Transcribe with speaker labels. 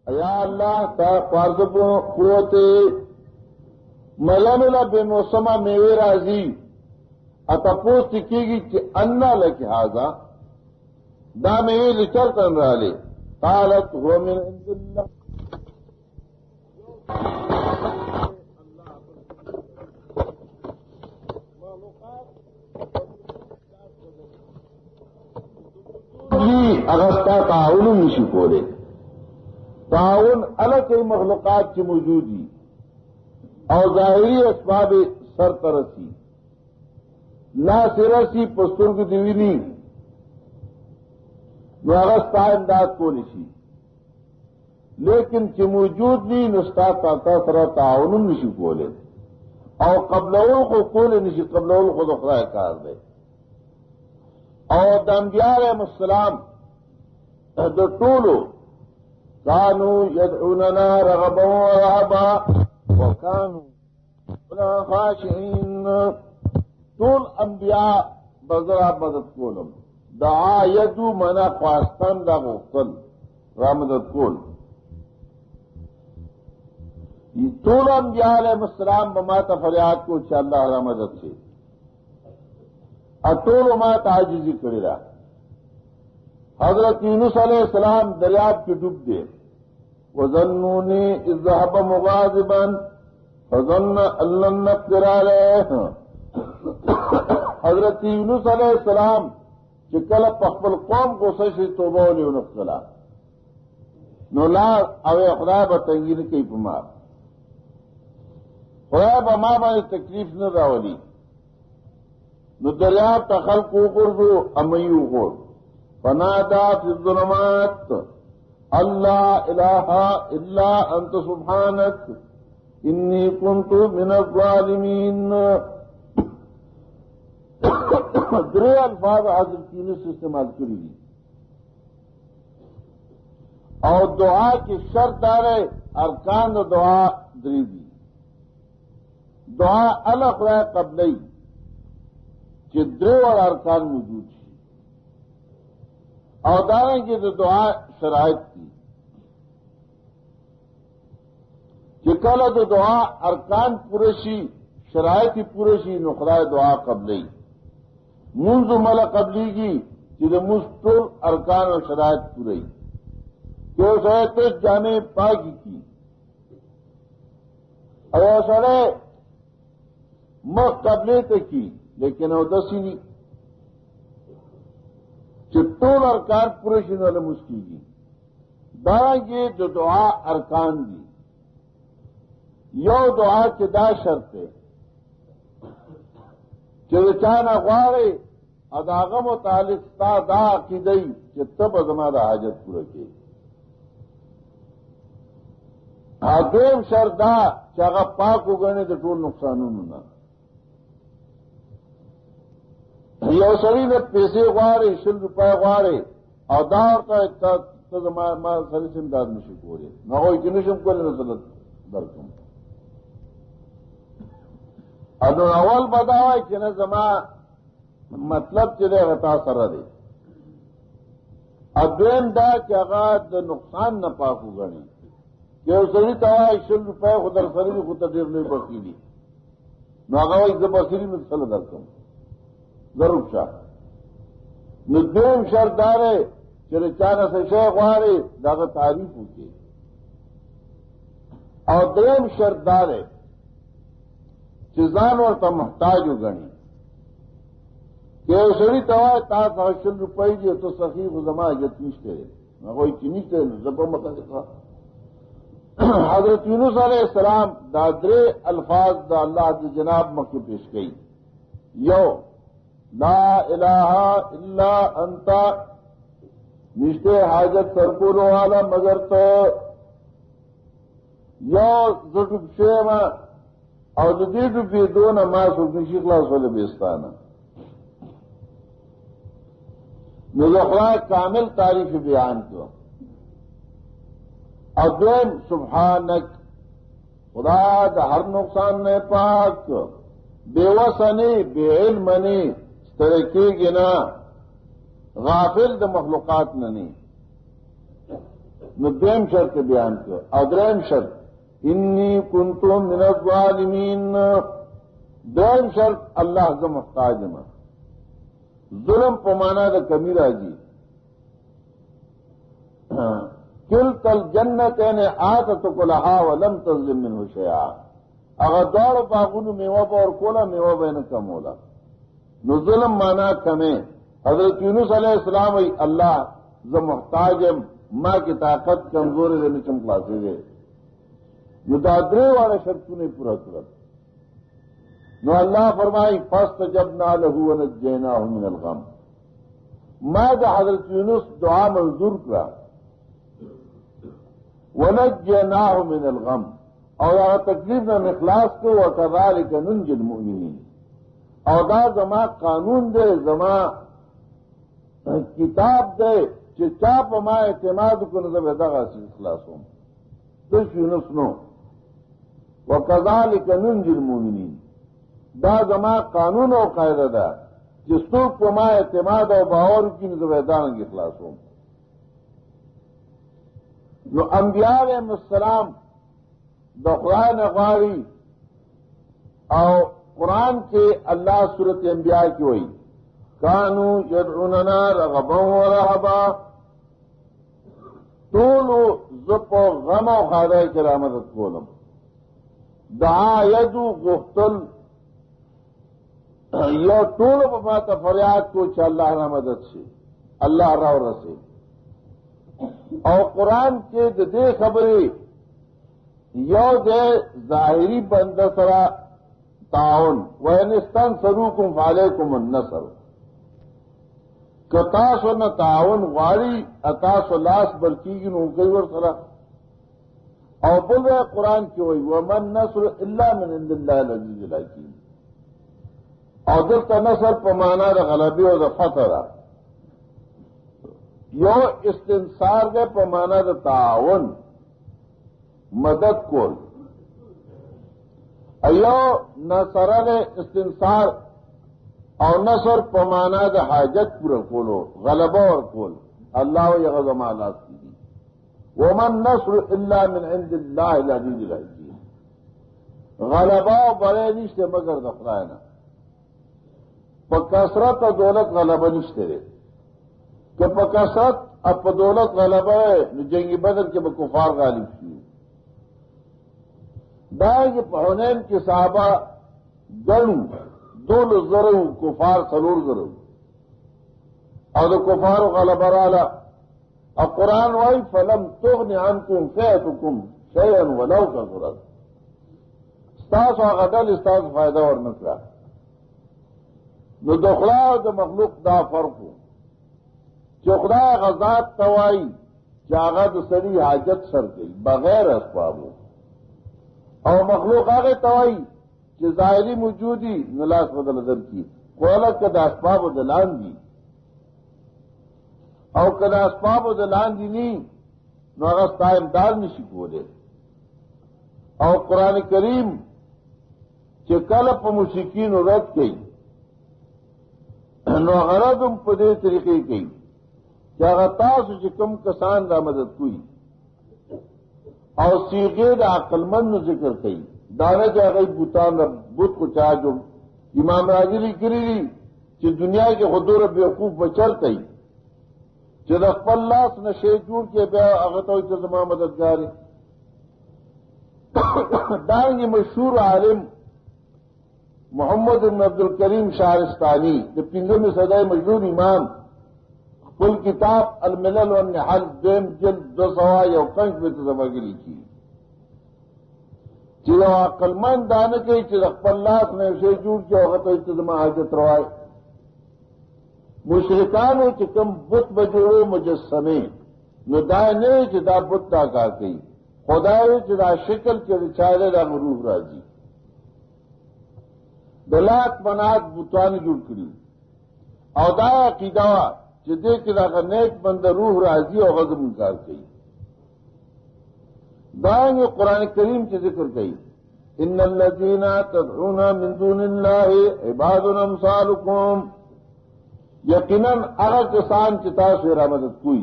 Speaker 1: یا اللہ تا قرض پروتے ململا بے موسمہ میوے راضی اتپوس کی گی کہ انا لکی حاضا دا میوے لچر کن رالے قالت هو من عند اللہ اغسطہ تعاون نشی کولے تعاون الگ کئی مخلوقات کی موجودی اور ظاہری اسباب سر ترسی لا سرسی پسترگ دیوینی نو اغسطہ امداد کو نشی لیکن کی موجود نہیں نستا سر تعاون نشی کولے اور قبلول کو کولے نشی قبلول کو دخرائے کار دے اور انبیاء علیہ السلام دو ٹولو کانو یدعوننا رغبا ورهبا وکانو لنا خاشعین طول انبیاء بزرا مدد کولم دعا یدو منا خواستان دا غفتن را مدد کول طول انبیاء علیہ السلام بماتا فریاد کو چا اللہ را مدد سے اطول ما تعجزی کری رہا حضرت یونس علیہ السلام دریاب کی ڈوب دے وظنونی اذ ذهب مغاضبا فظن ان لن نقدر علیہ حضرت یونس علیہ السلام چکل پخبل قوم کو سشی توبہ علیہ نقلا نو لا اوے خدا بتنگین کی پمار خدا بما میں تکلیف نہ راولی نو دریاب تا خلق اقردو امیو قرد فنادا فی الظلمات اللہ الہ الا انت سبحانک انی کنت من الظالمین درے الفاظ حضرت یونس استعمال کری دی اور دعا کی شرط دارے ارکان دعا دری دی دعا الگ رائے قبلئی درے اور ارکان موجود ہے اور داریں کی تو دعا شرائط کی کہ کل تو دعا ارکان پورشی شرائط ہی پورشی نخرائے دعا قبلی منذ ملا قبلی کی کہ مستل ارکان اور شرائط پورئی کہ وہ شرائط جانے پاکی کی اور سڑے مخ قبلے تک کی لیکن وہ دسی نہیں چٹول ارکان پورے شن والے مشکل کی دارا یہ جو دعا ارکان دی یو دعا کے دا شرط ہے کہ چانا غوارے اداغ متعلق تا دا عقیدئی کہ تب ازما دا حاجت پورا کی دویم شرط دا چاگا پاک ہو گنے تو ٹول نقصانوں نہ یو سری نے پیسے غوارے 100 روپئے غوارے اور دار کا سری سے امداد نشم کو رہے نہ ہوئی کہ نشم کو نسلت درکم اور اول بتاوا کہ نہ زما مطلب چلے غتا سر دے ادوین دا کہ اغاد نقصان نہ پاکو گنے کہ سری توا 100 روپئے خدر سری بھی خود دیر نہیں بخیلی نہ ہوئی جب بخیلی میں سل درکم ضرور شاہ ندوم شردار ہے چلے چانا سے شیخ وارے داغ تعریف ہوتی اور دوم شردار ہے چیزان اور تا محتاج ہو گنی کہ سری توا تا 100 روپئے جو تو سخیف زما یتیش کرے نہ کوئی چینی کرے زبا متا دکھا حضرت یونس علیہ السلام دادرے الفاظ دا اللہ جناب مکہ پیش گئی یو لا الہ الا انت نشتے حاجت سرکولو والا مگر تو یو زٹب شیما اور جدی ڈبی دون ما سکنشی خلاص والے بیستانا نزخلا کامل تعریف بیان کو اذن سبحانک خدا دا ہر نقصان نے پاک بے وسنی بے علم نہیں ترقی گنا غافل د مخلوقات ننی نو دویم شرط بیان کر او دریم شرط انی کنتو من الظالمین. دویم شرط اللہ ز محتاج ما ظلم پمانا دا کمی راجی کلتا الجنتین آتتک لہا ولم تظلم منہ شیئا. اگر دوڑ باغونو میوہ با اور کولا میوہ بین کم ہولا نو ظلم مانا کمیں. حضرت یونس علیہ السلام وی اللہ ز محتاج ماں کی طاقت کمزور ہے نچم خلاصے دے نو دادرے والا شرطوں نے پورا کرا. نو اللہ فرمائی فاستجبنا له ونجیناہ من الغم. میں دا حضرت یونس دعا منظور کرا ونجیناہ من الغم اور تکلیف میں اخلاص کو وکذالک ننجی المؤمنین. اور دا زما قانون دے زما کتاب دے کہ چاپ ما اعتماد کو نظر دغا سے اخلاص ہوں تش یونس نو وکذالک ننجی المؤمنین. دا زما قانون و قاعدہ دا جس تو کو ما اعتماد و باور کی نظر دان کی اخلاص ہوں. نو انبیاء علیہ السلام دا قرآن غاری اور قرآن کے اللہ سورت انبیاء کی ہوئی کانو یدعوننا رغبا و رہبا. طولو زپ و غم و خادہ کرامت کولم دعا یدو غفتل یا طولو بماتا فریاد کو چا اللہ را مدد سے اللہ را رسے. اور قرآن کے دے خبری یو دے ظاہری بند سرا تعاون وَإِنِ اسْتَنْصَرُوكُمْ فَعَلَيْكُمُ النَّصْرُ. کتاس و نہ تعاون غاری اتاس و لاس بلکی نو کئی ور سرا. اور بول رہے قرآن کی ہوئی وَمَا النَّصْرُ إِلَّا مِنْ عِنْدِ اللَّهِ الْعَزِيزِ الْحَكِيمِ. اور دل کا نصر پمانا دا غلبی اور دا فتح دا یو استنصار دے پمانا دا تعاون مدد کول ایو نصر دے استنصار اور نصر پمانا دا حاجت پورا کولو غلبہ اور کول اللہ یغزم آلات کی دی. وَمَا النَّصْرُ إِلَّا مِنْ عِنْدِ اللَّهِ الْعَزِيزِ الْحَكِيمِ. غلبہ بڑے نشتے مگر دخلائنا پکثرت دولت غلبہ نشتے رے کہ پکثرت اب دولت غلبہ ہے جنگی بدر کے کفار غالب کی. دائیں حنین کے صحابہ گنو دول ضرو کفار سلور ضرو اور کفار غلبہ رالا. اب قرآن وائی فلم تغن عنکم فئتکم شیئا ولو کثرت. استاس و غدل استاس فائدہ اور نکلا. نو دخلا دا مخلوق دا فرق ہو چخلا غزات توائی چاغد سری حاجت سر گئی بغیر اسبابوں اور مخلوق آگے توائی کہ ظاہری موجودی نلاس بدل ادر کی قولت کا دا اسباب و دلان دی اور کدا اسباب و دلان دی نہیں نو اغسط امداد نشی بولے. اور قرآن کریم کہ کلپ مشرکین رد گئی نو غرضم پدے طریقے کی کہ اگر تاسو چې کم کسان دا مدد کوئی اور سیغے دا عقل مند ذکر کئی دانا کہ اگر بوتان بت کو چاہ جو امام راجری کری دی کہ دنیا کے حضور بیوقوف بچر کئی کہ رخ اللہ نہ شے جوڑ کے بیا اگر تو زما مددگار دائیں گے. مشہور عالم محمد بن عبد الکریم شارستانی جو 15ویں صدی مشہور امام کل کتاب الملل والنحل دیم جلد 201 میں ترجمہ کی لکھی چیزا عقل مند دانے کے چیز اخبرلاس نے اسے جوڑ کے وقت ترجمہ حاجت روائے. مشرکان ہو کہ کم بت بجوڑے مجسمے نو دائیں نہیں کہ دا بت دا کا کئی خدا کہ دا شکل کے رچالے دا روح راضی دلات منات بتان جڑ کری او دا عقیدہ کہ دیکھ دا نیک بند روح راضی اور غضب انکار کئی. دائیں گے قرآن کریم کی ذکر کئی ان الذین تدعون من دون اللہ عباد امثالکم. یقیناً اگر کسان چتا سے مدد کوئی